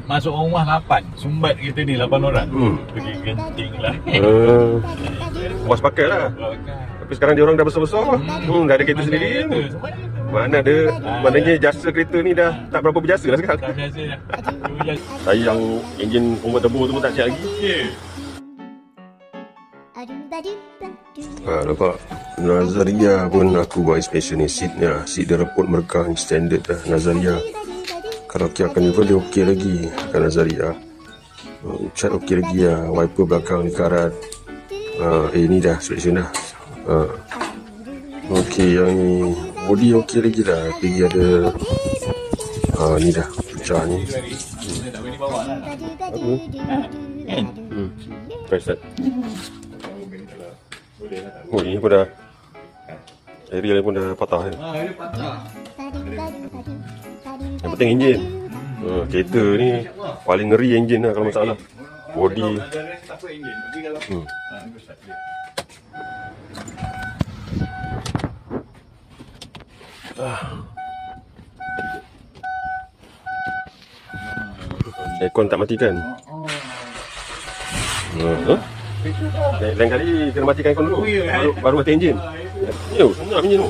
masuk rumah 8. Sumbat kita ni 8 orang. Pergi genting lah. Puas pakai lah. Tapi sekarang dia orang dah besar-besar. Dah ada kereta sendiri. Mana ada. Maknanya jasa kereta ni dah tak berapa berjasa lah sekarang. Tak biasa dah. Saya yang enjin kompon turbo tu pun tak siap lagi. Nampak Nazaria pun aku buat inspection ni. Seatnya, seat dia reput merkah ni standard dah Nazaria. Kalau kiakan ni pun dia okey lagi kan Nazaria. Cat okey lagi lah. Wiper belakang ni karat. Ni dah inspection dah. Okey, yang ni body okey lagi dah. Lagi ada ni dah pecah ni. Tak boleh bawa lah. Kan? Press. Oh, ini pun dah aerial pun dah patah kan? Dia patah. Yang penting enjin. Kereta ni paling ngeri enjin lah kalau masalah. Body. Aircon tak matikan. Lain kali kena matikan aircon dulu. Baru mati enjin. Senyap enjin tu.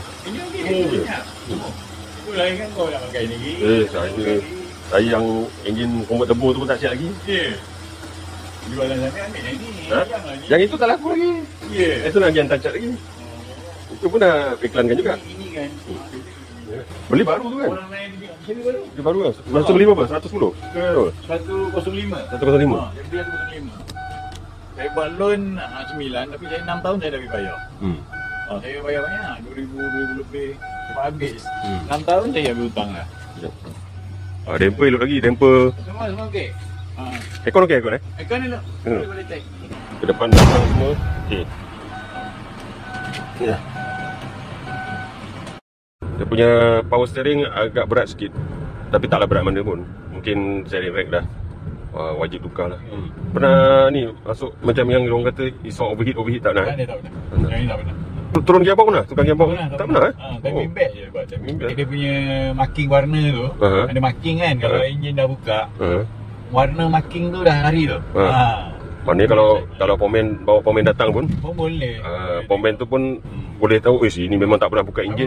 Lain kan kau nak pakai ni. Saya yang enjin kompon turbo tu pun tak siap lagi. Jualan sana ambil yang ni. Yang itu tak laku lagi. Itu lagi yang tak siap lagi. Itu pun dah iklankan juga. Ini kan. Beli baru tu kan? Orang lain di sini baru. Beli baru kan? Masa beli berapa? 110? 105. 105? Dia beli 105. Saya buat loan 9, tapi saya 6 tahun saya dah bayar. Saya bayar banyak, 2000 lebih. Sebab habis 6 tahun saya habis hutang lah. Damper elok lagi, damper. Semua okey. Aircon okey aircon Aircon elok. Boleh check. Ke depan belakang semua okey. Dia punya power steering agak berat sikit. Tapi taklah berat mana pun. Mungkin steering rack dah wajib tukar lah. Pernah ni masuk macam yang orang kata iso overheat tak pernah? Tak pernah. Yang ni tak pernah. Turun gearbox pernah? Tukar gearbox? Tak pernah Timing belt je buat. Dia punya marking warna tu. Ada marking kan. Kalau enjin dah buka, warna marking tu dah hari tu. Maknanya kalau pomen bawa pomen datang pun boleh. pomen tu pun boleh tahu ini memang tak pernah buka enjin.